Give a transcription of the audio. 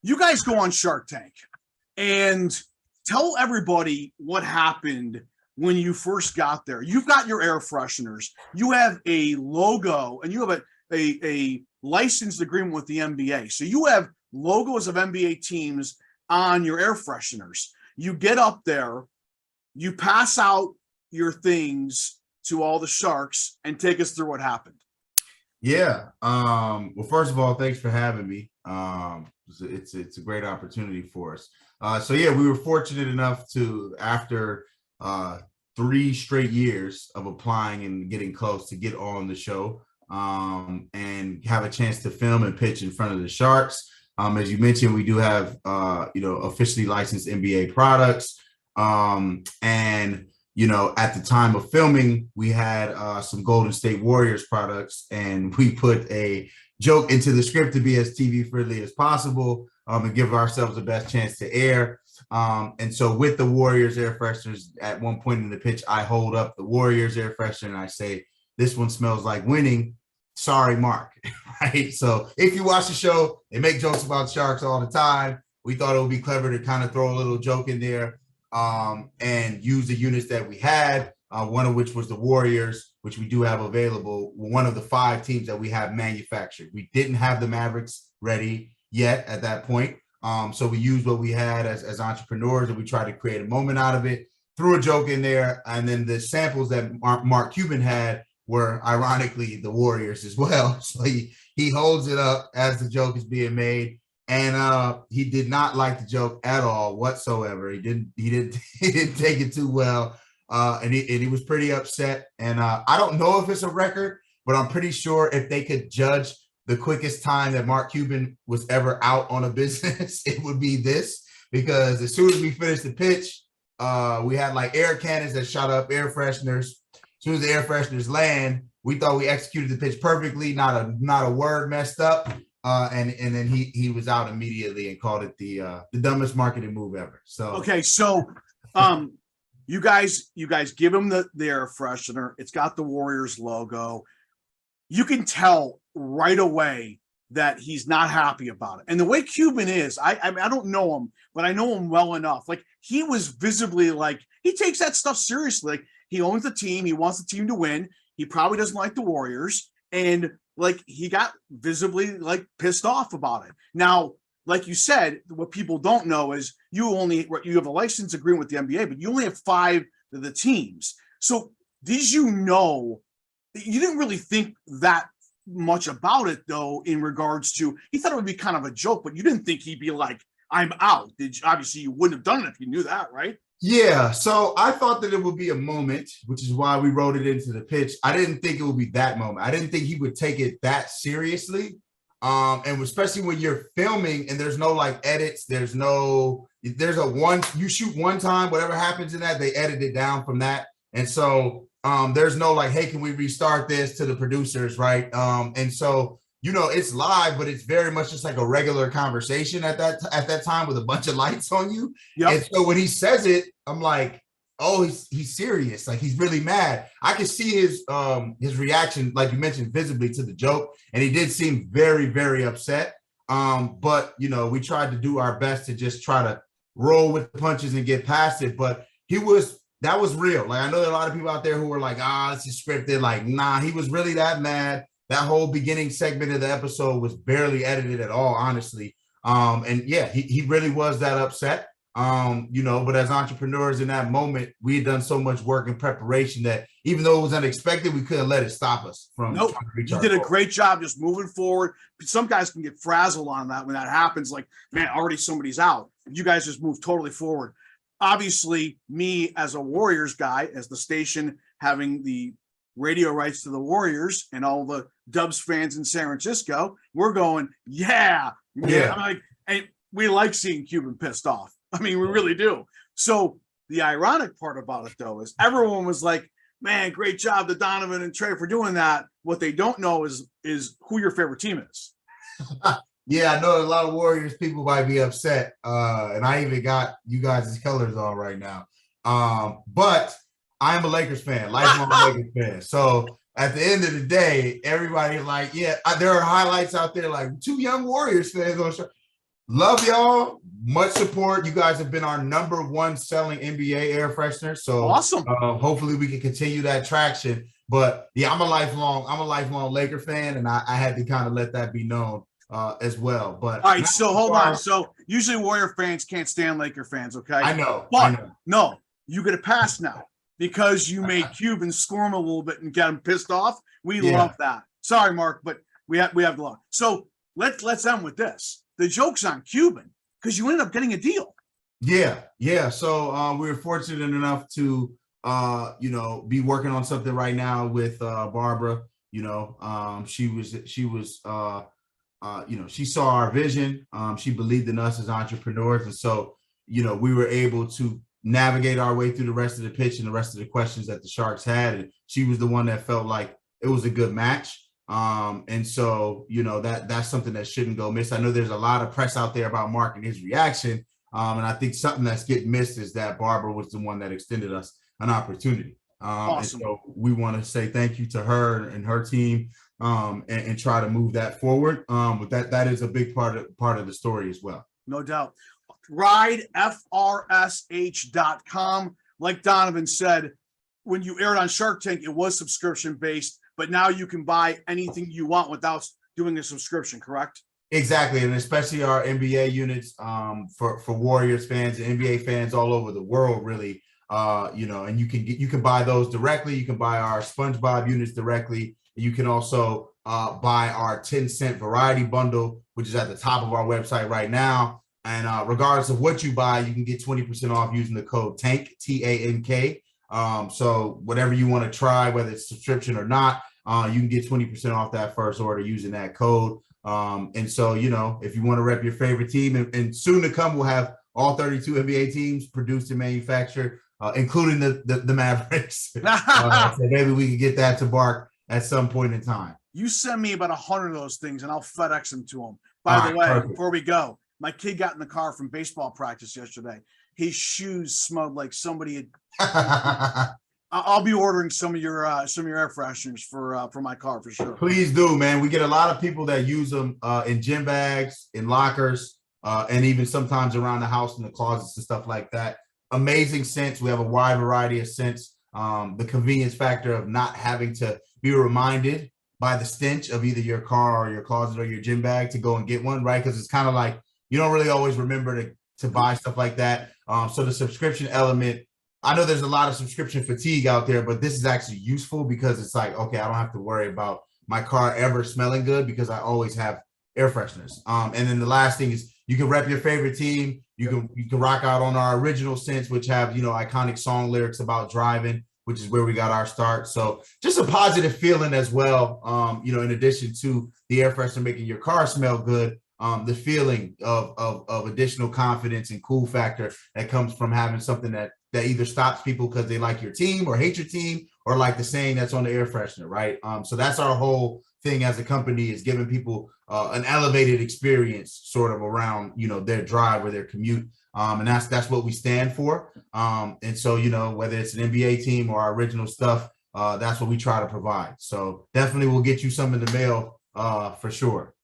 you guys go on Shark Tank and tell everybody what happened when you first got there. You've got your air fresheners. You have a logo and you have a licensed agreement with the NBA. So you have logos of NBA teams on your air fresheners. You get up there, you pass out your things to all the sharks, and take us through what happened. Yeah. Well, first of all, thanks for having me. It's a great opportunity for us. So yeah, we were fortunate enough to, after 3 straight years of applying and getting close, to get on the show and have a chance to film and pitch in front of the Sharks. As you mentioned, we do have officially licensed NBA products. And at the time of filming, we had some Golden State Warriors products, and we put a joke into the script to be as TV friendly as possible and give ourselves the best chance to air. And so with the Warriors air fresheners, at one point in the pitch, I hold up the Warriors air freshener and I say, "This one smells like winning. Sorry, Mark." Right. So if you watch the show, they make jokes about Sharks all the time. We thought it would be clever to kind of throw a little joke in there and use the units that we had, one of which was the Warriors, which we do have available, one of the 5 teams that we have manufactured. We didn't have the Mavericks ready yet at that point. So we used what we had as entrepreneurs, and we tried to create a moment out of it, threw a joke in there. And then the samples that Mark Cuban had were ironically the Warriors as well. So he holds it up as the joke is being made. And he did not like the joke at all whatsoever. He didn't take it too well. And he was pretty upset. And I don't know if it's a record, but I'm pretty sure if they could judge the quickest time that Mark Cuban was ever out on a business, it would be this, because as soon as we finished the pitch, we had like air cannons that shot up air fresheners. As soon as the air fresheners land, we thought we executed the pitch perfectly, not a word messed up. And then he was out immediately and called it the dumbest marketing move ever. So okay, so you guys give him the air freshener. It's got the Warriors logo. You can tell right away that he's not happy about it. And the way Cuban is, I don't know him, but I know him well enough. Like, he was visibly like, he takes that stuff seriously. Like, he owns the team. He wants the team to win. He probably doesn't like the Warriors. And like, he got visibly like pissed off about it. Now, like you said, what people don't know is you have a license agreement with the NBA, but you only have 5 of the teams. So you didn't really think that much about it, though, in regards to, he thought it would be kind of a joke, but you didn't think he'd be like, "I'm out." Obviously you wouldn't have done it if you knew that, right? yeah, so I thought that it would be a moment, which is why we wrote it into the pitch. I didn't think it would be that moment. I didn't think he would take it that seriously. And especially when you're filming and there's no like edits, you shoot one time, whatever happens in that, they edit it down from that. And so there's no like, "Hey, can we restart this?" to the producers, right? And so, it's live, but it's very much just like a regular conversation at that time with a bunch of lights on you. Yep. And so when he says it, I'm like, oh, he's serious. Like, he's really mad. I could see his reaction, like you mentioned, visibly to the joke. And he did seem very, very upset. But, we tried to do our best to just try to roll with the punches and get past it. But that was real. Like, I know there are a lot of people out there who were like, this is scripted. Like, nah, he was really that mad. That whole beginning segment of the episode was barely edited at all, honestly. And yeah, he really was that upset. But as entrepreneurs in that moment, we had done so much work in preparation that even though it was unexpected, we couldn't let it stop us from. Nope. You did a great job just moving forward. Some guys can get frazzled on that when that happens. Like, man, already somebody's out. You guys just moved totally forward. Obviously, me as a Warriors guy, as the station having the radio rights to the Warriors and all the Dubs fans in San Francisco, we're going, yeah. I'm like, and we like seeing Cuban pissed off. I mean, we really do. So the ironic part about it, though, is everyone was like, "Man, great job to Donovan and Trey for doing that." What they don't know is who your favorite team is. Yeah, I know a lot of Warriors people might be upset. And I even got you guys' colors on right now. But I am a Lakers fan, lifelong Lakers fan. So at the end of the day, everybody like, yeah, there are highlights out there like 2 young Warriors fans on show. Love y'all. Much support. You guys have been our #1 selling NBA air freshener. So Awesome. Hopefully we can continue that traction. But yeah, I'm a lifelong Laker fan, and I had to kind of let that be known as well. But all right, so hold on. So usually Warrior fans can't stand Laker fans, okay? I know. No, you get a pass now because you made Cuban squirm a little bit and get him pissed off. We love that. Sorry, Mark, but we have the law. So let's end with this. The joke's on Cuban because you ended up getting a deal. Yeah. So we were fortunate enough to be working on something right now with Barbara. She saw our vision. She believed in us as entrepreneurs, and so we were able to navigate our way through the rest of the pitch and the rest of the questions that the Sharks had. And she was the one that felt like it was a good match. And so, that's something that shouldn't go missed. I know there's a lot of press out there about Mark and his reaction. And I think something that's getting missed is that Barbara was the one that extended us an opportunity. Awesome. And so we want to say thank you to her and her team, and try to move that forward. But that is a big part of the story as well. No doubt. Ride FRSH.com. Like Donovan said, when you aired on Shark Tank, it was subscription based, but now you can buy anything you want without doing a subscription, correct? Exactly, and especially our NBA units for Warriors fans and NBA fans all over the world, really. And you can buy those directly. You can buy our SpongeBob units directly. You can also buy our 10-cent variety bundle, which is at the top of our website right now. And regardless of what you buy, you can get 20% off using the code TANK, TANK. So whatever you want to try, whether it's subscription or not, you can get 20% off that first order using that code. And so, if you want to rep your favorite team, and soon to come, we'll have all 32 NBA teams produced and manufactured, including the Mavericks. So maybe we can get that to Bark at some point in time. You send me about 100 of those things and I'll FedEx them to him. By the way, perfect. Before we go, my kid got in the car from baseball practice yesterday. His shoes smelled like somebody had. I'll be ordering some of your air fresheners for my car for sure. Please do, man. We get a lot of people that use them in gym bags, in lockers, and even sometimes around the house in the closets and stuff like that. Amazing scents. We have a wide variety of scents. The convenience factor of not having to be reminded by the stench of either your car or your closet or your gym bag to go and get one, right? Because it's kind of like you don't really always remember to buy stuff like that. So the subscription element, I know there's a lot of subscription fatigue out there, but this is actually useful because it's like, okay, I don't have to worry about my car ever smelling good because I always have air fresheners. And then the last thing is you can rep your favorite team. You can rock out on our original scents, which have, iconic song lyrics about driving, which is where we got our start. So just a positive feeling as well. In addition to the air freshener making your car smell good, the feeling of additional confidence and cool factor that comes from having something that either stops people because they like your team or hate your team or like the saying that's on the air freshener, right? So that's our whole thing as a company, is giving people an elevated experience sort of around, their drive or their commute. And that's what we stand for. And so, whether it's an NBA team or our original stuff, that's what we try to provide. So definitely we'll get you some in the mail for sure.